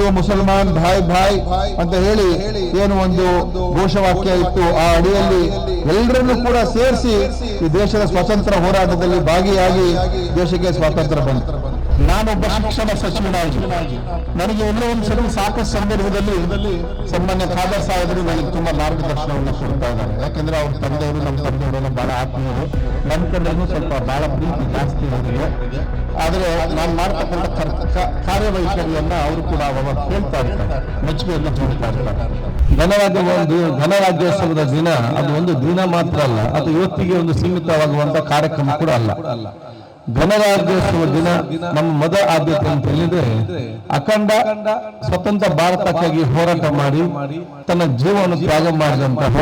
ಹಿಂದೂ ಮುಸಲ್ಮಾನ್ ಭಾಯ್ ಭಾಯ್ ಅಂತ ಹೇಳಿ ಏನು ಒಂದು ಘೋಷವಾಕ್ಯ ಇತ್ತು, ಆ ಅಡಿಯಲ್ಲಿ ಎಲ್ಲರನ್ನೂ ಕೂಡ ಸೇರಿಸಿ ಈ ದೇಶದ ಸ್ವಾತಂತ್ರ್ಯ ಹೋರಾಟದಲ್ಲಿ ಭಾಗಿಯಾಗಿ ದೇಶಕ್ಕೆ ಸ್ವಾತಂತ್ರ್ಯ ಬಂತು. ನಾನೊಬ್ಬ ಶಿಕ್ಷಣ ಸಚಿವನಾಗಿ ನನಗೆ ಎಲ್ಲೋ ಒಂದು ಸಲ ಸಾಕಷ್ಟು ಸಂದರ್ಭದಲ್ಲಿ ಸನ್ಮಾನ್ಯ ಖಾದರ್ ಸಾಹೇಬರು ನನಗೆ ತುಂಬಾ ಮಾರ್ಗದರ್ಶನವನ್ನು ಕೊಡ್ತಾ ಇದ್ದಾರೆ. ಯಾಕಂದ್ರೆ ಅವ್ರ ತಂದೆಯವರು ನಮ್ಮ ತಂದೆಯವರೆಲ್ಲ ಬಹಳ ಆತ್ಮೀಯರು, ನನ್ನ ಕಡೆಗೂ ಸ್ವಲ್ಪ ಬಹಳ ಪ್ರೀತಿ ಜಾಸ್ತಿ ಅವರಿಗೆ. ಆದರೆ ನಾನು ಮಾಡ್ತಕ್ಕಂಥ ಕಾರ್ಯವೈಖರಿಯನ್ನ ಅವರು ಕೂಡ ಅವಾಗ ಕೇಳ್ತಾ ಇರ್ತಾರೆ, ಮೆಚ್ಚುಗೆಯನ್ನು ಹೇಳ್ತಾ ಇರ್ತಾರೆ. ಗಣರಾಜ್ಯೋತ್ಸವದ ದಿನ ಅದು ಒಂದು ದಿನ ಮಾತ್ರ ಅಲ್ಲ, ಅದು ಇವತ್ತಿಗೆ ಒಂದು ಸೀಮಿತವಾಗುವಂತ ಕಾರ್ಯಕ್ರಮ ಕೂಡ ಅಲ್ಲ. ಗಣರಾಜ್ಯೋತ್ಸವ ದಿನ ನಮ್ಮ ಮೊದಲ ಆದ್ಯತೆ ಅಂತ ಹೇಳಿದ್ರೆ ಅಖಂಡ ಸ್ವತಂತ್ರ ಭಾರತಕ್ಕಾಗಿ ಹೋರಾಟ ಮಾಡಿ ತನ್ನ ಜೀವವನ್ನು ತ್ಯಾಗ ಮಾಡಿದಂತಹ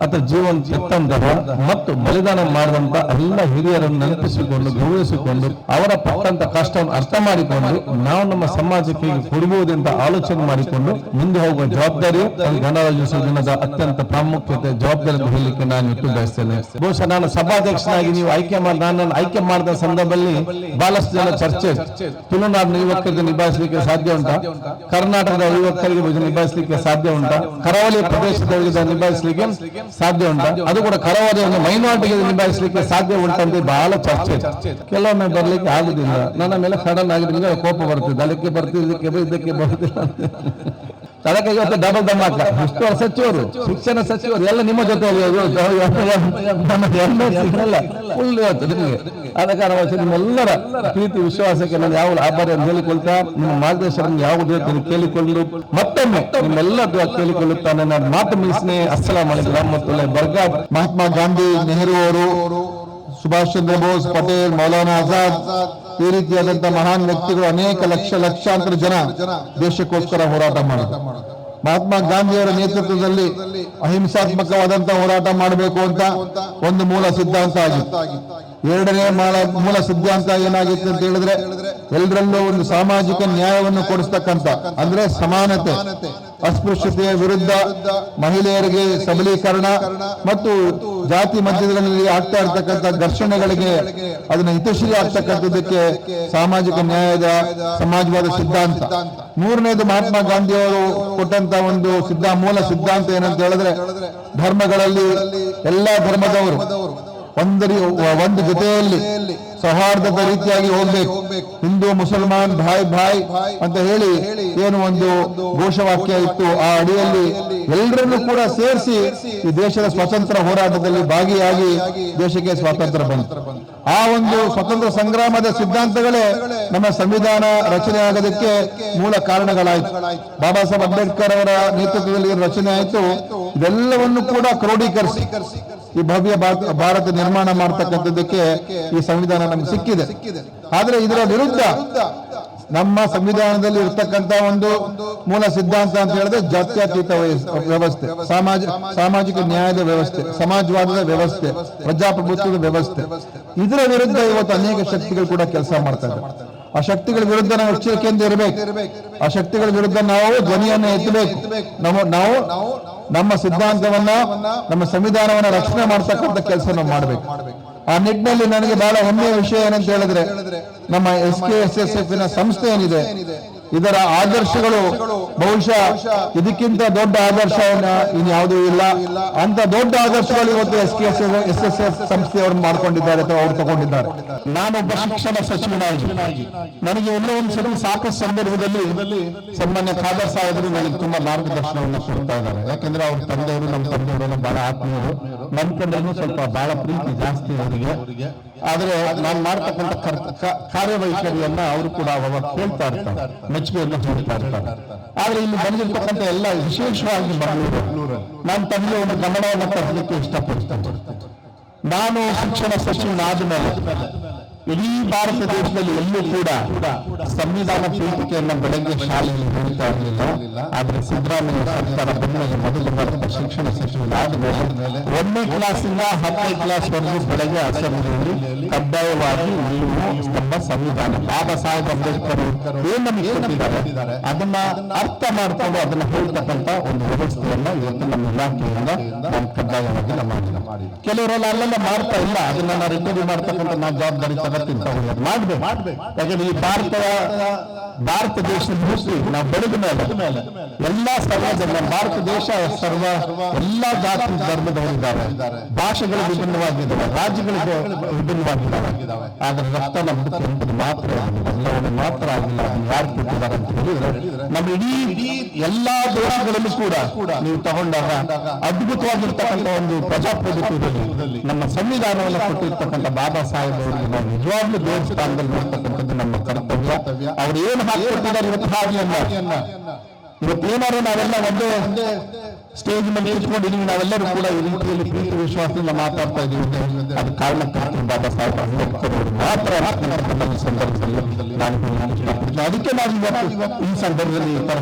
ಅಥವಾ ಜೀವನ ತೆತ್ತಂತಹ ಮತ್ತು ಬಲಿದಾನ ಮಾಡಿದಂತ ಎಲ್ಲ ಹಿರಿಯರನ್ನು ನೆನಪಿಸಿಕೊಂಡು ಗೌರವಿಸಿಕೊಂಡು ಅವರ ಪಟ್ಟಂತ ಕಷ್ಟವನ್ನು ಅರ್ಥ ಮಾಡಿಕೊಂಡು ನಾವು ನಮ್ಮ ಸಮಾಜಕ್ಕೆ ಕೊಡಬಹುದೆಂತ ಆಲೋಚನೆ ಮಾಡಿಕೊಂಡು ಮುಂದೆ ಹೋಗುವ ಜವಾಬ್ದಾರಿ ಗಣರಾಜ್ಯೋತ್ಸವ ದಿನದ ಅತ್ಯಂತ ಪ್ರಾಮುಖ್ಯತೆ ಜವಾಬ್ದಾರಿ ಅಂತ ಹೇಳಲಿಕ್ಕೆ ನಾನು ಇಟ್ಟು ಬಯಸ್ತೇನೆ. ಬಹುಶಃ ನಾನು ಸಭಾಧ್ಯಕ್ಷನಾಗಿ ನೀವು ನನ್ನನ್ನು ಆಯ್ಕೆ ಮಾಡಿದ ಸಂದರ್ಭದಲ್ಲಿ ಬಹಳಷ್ಟು ಜನ ಚರ್ಚೆ, ತುಳುನಾಡಿನ ಯುವಕರಿಗೆ ನಿಭಾಯಿಸಲಿಕ್ಕೆ ಸಾಧ್ಯ ಉಂಟಾ, ಕರ್ನಾಟಕದ ಯುವಕರಿಗೆ ನಿಭಾಯಿಸಲಿಕ್ಕೆ ಸಾಧ್ಯ ಉಂಟಾ, ಕರಾವಳಿ ಪ್ರದೇಶದವರಿಗೆ ನಿಭಾಯಿಸಲಿಕ್ಕೆ ಸಾಧ್ಯ ಉಂಟಾ, ಅದು ಕೂಡ ಕರಾವಳಿಯನ್ನು ಮೈನಾರಿಟಿಗೆ ನಿಭಾಯಿಸಲಿಕ್ಕೆ ಸಾಧ್ಯ ಉಂಟಂತ ಬಹಳ ಚರ್ಚೆ. ಕೆಲವೊಮ್ಮೆ ಬರ್ಲಿಕ್ಕೆ ಆಗುದಿಲ್ಲ, ನನ್ನ ಮೇಲೆ ಸಡನ್ ಆಗಿದ್ರೆ ಕೋಪ ಬರ್ತದೆ, ಅದಕ್ಕೆ ಬರ್ತಿದ್ದಕ್ಕೆ ಇದಕ್ಕೆ ಬರುತ್ತಿಲ್ಲ. ಅದಕ್ಕೆ ಇವತ್ತು ಡಬಲ್ ಧಮಾಕ. ಇಷ್ಟು ಸಚಿವರು, ಶಿಕ್ಷಣ ಸಚಿವರು ಎಲ್ಲ ನಿಮ್ಮ ಜೊತೆ ಫುಲ್ ಇವತ್ತು ನಿಮಗೆ. ಆದ ಕಾರಣವಾಗಿ ನಿಮ್ಮೆಲ್ಲರ ಪ್ರೀತಿ ವಿಶ್ವಾಸಕ್ಕೆ ನಾನು ಯಾವ ಆಭಾರ ಹೇಳಿಕೊಳ್ತಾ ನಿಮ್ಮ ಮಾರ್ಗದರ್ಶನ ಯಾವುದೇ ಕೇಳಿಕೊಂಡು ಮತ್ತೊಮ್ಮೆ ನಿಮ್ಮೆಲ್ಲ ಕೇಳಿಕೊಳ್ಳುತ್ತಾನೆ. ನಾನು ಮಾತು ಮುಗಿಸ್ತೀನಿ. ಅಸ್ಸಲಾಂ ಅಲೈಕುಂ ರಹಮತುಲ್ಲಾಹಿ ಬರ್ಕಾತ್. ಮಹಾತ್ಮ ಗಾಂಧಿ, ನೆಹರು ಅವರು, ಸುಭಾಷ್ ಚಂದ್ರ ಬೋಸ್, ಪಟೇಲ್, ಮೌಲಾನಾ ಆಜಾದ್, ಈ ರೀತಿಯಾದಂತಹ ಮಹಾನ್ ವ್ಯಕ್ತಿಗಳು ಅನೇಕ ಲಕ್ಷಾಂತರ ಜನ ದೇಶಕ್ಕೋಸ್ಕರ ಹೋರಾಟ ಮಾಡಿದ್ರು. ಮಹಾತ್ಮ ಗಾಂಧಿಯವರ ನೇತೃತ್ವದಲ್ಲಿ ಅಹಿಂಸಾತ್ಮಕವಾದಂತಹ ಹೋರಾಟ ಮಾಡಬೇಕು ಅಂತ ಒಂದು ಮೂಲ ಸಿದ್ಧಾಂತ ಆಗಿತ್ತು. ಎರಡನೇ ಮೂಲ ಸಿದ್ಧಾಂತ ಏನಾಗಿತ್ತು ಅಂತ ಹೇಳಿದ್ರೆ ಎಲ್ಲರಲ್ಲೂ ಒಂದು ಸಾಮಾಜಿಕ ನ್ಯಾಯವನ್ನು ಕೊಡಿಸ್ತಕ್ಕಂಥ, ಅಂದ್ರೆ ಸಮಾನತೆ, ಅಸ್ಪೃಶ್ಯತೆಯ ವಿರುದ್ಧ, ಮಹಿಳೆಯರಿಗೆ ಸಬಲೀಕರಣ ಮತ್ತು ಜಾತಿ ಮಧ್ಯದಲ್ಲಿ ಆಗ್ತಾ ಇರ್ತಕ್ಕಂಥ ಘರ್ಷಣೆಗಳಿಗೆ ಅದನ್ನ ಹಿತಶ್ರೀ ಆಗ್ತಕ್ಕಂಥದ್ದಕ್ಕೆ ಸಾಮಾಜಿಕ ನ್ಯಾಯದ ಸಮಾಜವಾದ ಸಿದ್ಧಾಂತ. ಮೂರನೇದು ಮಹಾತ್ಮ ಗಾಂಧಿಯವರು ಕೊಟ್ಟಂತ ಒಂದು ಮೂಲ ಸಿದ್ಧಾಂತ ಏನಂತ ಹೇಳಿದ್ರೆ ಧರ್ಮಗಳಲ್ಲಿ ಎಲ್ಲಾ ಧರ್ಮದವರು ಒಂದು ಜೊತೆಯಲ್ಲಿ ಸೌಹಾರ್ದದ ರೀತಿಯಾಗಿ ಹೋಗ್ಬೇಕು. ಹಿಂದೂ ಮುಸಲ್ಮಾನ್ ಭಾಯ್ ಭಾಯ್ ಅಂತ ಹೇಳಿ ಏನು ಒಂದು ಘೋಷವಾಕ್ಯ ಇತ್ತು, ಆ ಅಡಿಯಲ್ಲಿ ಎಲ್ಲರನ್ನೂ ಕೂಡ ಸೇರಿಸಿ ಈ ದೇಶದ ಸ್ವಾತಂತ್ರ್ಯ ಹೋರಾಟದಲ್ಲಿ ಭಾಗಿಯಾಗಿ ದೇಶಕ್ಕೆ ಸ್ವಾತಂತ್ರ್ಯ ಬಂತು. ಆ ಒಂದು ಸ್ವತಂತ್ರ ಸಂಗ್ರಾಮದ ಸಿದ್ಧಾಂತಗಳೇ ನಮ್ಮ ಸಂವಿಧಾನ ರಚನೆ ಆಗೋದಕ್ಕೆ ಮೂಲ ಕಾರಣಗಳಾಯಿತು. ಬಾಬಾ ಸಾಹೇಬ್ ಅಂಬೇಡ್ಕರ್ ಅವರ ನೇತೃತ್ವದಲ್ಲಿ ರಚನೆ ಆಯಿತು. ಇದೆಲ್ಲವನ್ನು ಕೂಡ ಕ್ರೋಢೀಕರಿಸಿ ಈ ಭವ್ಯ ಭಾರತ ನಿರ್ಮಾಣ ಮಾಡ್ತಕ್ಕಂಥದ್ದಕ್ಕೆ ಈ ಸಂವಿಧಾನ ನಮ್ಗೆ ಸಿಕ್ಕಿದೆ. ಆದ್ರೆ ಇದರ ವಿರುದ್ಧ ನಮ್ಮ ಸಂವಿಧಾನದಲ್ಲಿ ಇರ್ತಕ್ಕಂಥ ಒಂದು ಮೂಲ ಸಿದ್ಧಾಂತ ಅಂತ ಹೇಳಿದ್ರೆ ಜಾತ್ಯತೀತ ವ್ಯವಸ್ಥೆ, ಸಾಮಾಜಿಕ ನ್ಯಾಯದ ವ್ಯವಸ್ಥೆ, ಸಮಾಜವಾದದ ವ್ಯವಸ್ಥೆ, ಪ್ರಜಾಪ್ರಭುತ್ವದ ವ್ಯವಸ್ಥೆ. ಇದರ ವಿರುದ್ಧ ಇವತ್ತು ಅನೇಕ ಶಕ್ತಿಗಳು ಕೂಡ ಕೆಲಸ ಮಾಡ್ತಾ ಇದ್ದಾರೆ. ಆ ಶಕ್ತಿಗಳ ವಿರುದ್ಧ ನಾವು ಎಚ್ಚರಿಕೆಯಿಂದ ಇರಬೇಕು. ಆ ಶಕ್ತಿಗಳ ವಿರುದ್ಧ ನಾವು ಧ್ವನಿಯನ್ನು ಎತ್ತಬೇಕು. ನಾವು ನಮ್ಮ ಸಿದ್ಧಾಂತವನ್ನ, ನಮ್ಮ ಸಂವಿಧಾನವನ್ನ ರಕ್ಷಣೆ ಮಾಡ್ತಕ್ಕಂಥ ಕೆಲಸ ನಾವು ಮಾಡಬೇಕು. ಆ ನಿಟ್ಟಿನಲ್ಲಿ ನನಗೆ ಬಹಳ ಹೆಮ್ಮೆಯ ವಿಷಯ ಏನಂತ ಹೇಳಿದ್ರೆ ನಮ್ಮ SKSSF ಸಂಸ್ಥೆ ಏನಿದೆ, ಇದರ ಆದರ್ಶಗಳು ಬಹುಶಃ ಇದಕ್ಕಿಂತ ದೊಡ್ಡ ಆದರ್ಶವನ್ನ ಇನ್ಯಾವುದೂ ಇಲ್ಲ. ಅಂತ ದೊಡ್ಡ ಆದರ್ಶಗಳು ಇವತ್ತು SKSSF ಸಂಸ್ಥೆಯವರು ಮಾಡ್ಕೊಂಡಿದ್ದಾರೆ ಅಥವಾ ಅವರು ತಗೊಂಡಿದ್ದಾರೆ. ನಾನೊಬ್ಬ ಶಿಕ್ಷಣ ಸಚಿವನಾಗಿ ನನಗೆ ಎಲ್ಲೋ ಒಂದು ಸಲ ಸಾಕಷ್ಟು ಸಂದರ್ಭದಲ್ಲಿ ಸನ್ಮಾನ್ಯ ಖಾದರ್ ಸಾಹೇಬರು ನನಗೆ ತುಂಬಾ ಮಾರ್ಗದರ್ಶನವನ್ನು ಕೊಡ್ತಾ ಇದ್ದಾರೆ. ಯಾಕಂದ್ರೆ ಅವ್ರ ತಂದೆಯವರು ನಮ್ಮ ತಂದೆಯವರೆಲ್ಲ ಬಹಳ ಆತ್ಮೀಯರು, ನನ್ನ ಕಡೆಗೂ ಸ್ವಲ್ಪ ಬಹಳ ಪ್ರೀತಿ ಜಾಸ್ತಿ ಅವರಿಗೆ. ಆದರೆ ನಾನು ಮಾಡ್ತಕ್ಕಂಥ ಕಾರ್ಯವೈಖರಿಯನ್ನ ಅವರು ಕೂಡ ಅವಾಗ ಕೇಳ್ತಾ ಇರ್ತಾರೆ, ಮೆಚ್ಚುಗೆಯನ್ನು ಹೇಳ್ತಾ ಇರ್ತಾರೆ. ಆದ್ರೆ ಇಲ್ಲಿ ಬಂದಿರ್ತಕ್ಕಂಥ ಎಲ್ಲ ವಿಶೇಷವಾಗಿ ಮಂಗಳೂರು, ನಾನು ತಮಗೆ ಒಂದು ಗಮನವನ್ನು ತರಲಿಕ್ಕೆ ಇಷ್ಟಪಡ್ತೇನೆ. ನಾನು ಶಿಕ್ಷಣ ಸಚಿವನಾದ ಮೇಲೆ ಇಡೀ ಭಾರತ ದೇಶದಲ್ಲಿ ಎಲ್ಲೂ ಕೂಡ ಸಂವಿಧಾನ ಪೀಠಿಕೆಯನ್ನು ಬೆಳಗ್ಗೆ ಶಾಲೆಯಲ್ಲಿ ಹೇಳ್ತಾ ಇರಲಿಲ್ಲ. ಆದ್ರೆ ಸಿದ್ದರಾಮಯ್ಯ ಸರ್ಕಾರ ಬಂದ ಮೊದಲು ಭಾರತ ಶಿಕ್ಷಣ ಸಚಿವನಾದ ಮೇಲೆ 1ನೇ ಕ್ಲಾಸಿಂದ 10ನೇ ಕ್ಲಾಸ್ ವರೆಗೂ ಬೆಳಗ್ಗೆ ಅಸೆಂಬ್ಲಿಯಲ್ಲಿ ಕಡ್ಡಾಯವಾಗಿ ನೀವು ನಮ್ಮ ಸಂವಿಧಾನ ಬಾಬಾ ಸಾಹೇಬ್ ಅಂಬೇಡ್ಕರ್ ಏನ್ ನಮಗೆ ಕೊಟ್ಟಿದ್ದಾರೆ ಅದನ್ನ ಅರ್ಥ ಮಾಡಿಕೊಂಡು ಅದನ್ನ ಹೇಳ್ತಕ್ಕಂಥ ಒಂದು ವ್ಯವಸ್ಥೆಯನ್ನ ಇವತ್ತು ನಮ್ಮ ಇಲಾಖೆಯಿಂದ ನಾವು ಕಡ್ಡಾಯವಾಗಿ ಮಾಡಿ. ಕೆಲವರೆಲ್ಲ ಅಲ್ಲೆಲ್ಲ ಮಾಡ್ತಾ ಇಲ್ಲ, ಅದನ್ನ ರಿಕವರಿ ಮಾಡ್ತಕ್ಕಂಥ ನಾವು ಜವಾಬ್ದಾರಿ ಜಗತ್ತಿನ ಮಾಡ್ಬೇಕು. ಯಾಕಂದ್ರೆ ಈ ಭಾರತ ದೇಶದ ಹುಟ್ಟಿ ನಾವು ಬೆಳೆದ ಮೇಲೆ ಎಲ್ಲಾ ಸರ್ವಧರ್ಮ ಭಾರತ ದೇಶ ಎಲ್ಲಾ ಜಾತಿ ಧರ್ಮದವರಿದ್ದಾರೆ, ಭಾಷೆಗಳು ವಿಭಿನ್ನವಾಗಿದ್ದಾವೆ, ರಾಜ್ಯಗಳು ವಿಭಿನ್ನವಾಗಿದ್ದಾವೆ. ಆದ್ರೆ ರಕ್ತ ನಮ್ದು ಕೆಂಪದು ಮಾತ್ರ ಎಲ್ಲವನ್ನು ಮಾತ್ರ ಆಗಿಲ್ಲ. ಯಾರು ಕೊಟ್ಟಿದ್ದಾರೆ ಅಂತ ಹೇಳಿದ್ರೆ ನಮ್ಮ ಇಡೀ ಎಲ್ಲಾ ದೇಶಗಳಲ್ಲೂ ಕೂಡ ನೀವು ತಗೊಂಡಾಗ ಅದ್ಭುತವಾಗಿರ್ತಕ್ಕಂಥ ಒಂದು ಪ್ರಜಾಪ್ರಭುತ್ವದಲ್ಲಿ ನಮ್ಮ ಸಂವಿಧಾನವನ್ನು ಕೊಟ್ಟಿರ್ತಕ್ಕಂಥ ಬಾಬಾ ಸಾಹೇಬ್ ಅವರಿಗೆ ನಾವು ನಿಜವಾಗ್ಲೂ ದೇವಸ್ಥಾನದಲ್ಲಿ ನೋಡ್ತಕ್ಕಂಥದ್ದು ನಮ್ಮ ಕರ್ತವ್ಯ. ಅವ್ರು ಏನು ಹಾಕಿಕೊಟ್ಟಿದ್ದಾರೆ ಇವತ್ತು ಹಾಗೆಯಲ್ಲ. ಇವತ್ತು ಏನಾದ್ರು ನಾವೆಲ್ಲ ಒಂದೇ ಸ್ಟೇಜ್ ಮೇಲೆ ಇಟ್ಕೊಂಡಿದೀವಿ, ನಾವೆಲ್ಲರೂ ಕೂಡ ಈ ರೀತಿಯಲ್ಲಿ ಪ್ರೀತಿ ವಿಶ್ವಾಸದಿಂದ ಮಾತಾಡ್ತಾ ಇದೀವಿ. ಅದು ಕಾರಣಕ್ಕಾಗಿ ಬಾಬಾ ಸಾಹೇಬ್ ಅಂಬೇಡ್ಕರ್ ಅವರು ಮಾತ್ರ ಈ ಸಂದರ್ಭದಲ್ಲಿ ನಾನು ಅದಕ್ಕೆ ನಾವು ಇವತ್ತು ಈ ಸಂದರ್ಭದಲ್ಲಿ ಈ ತರ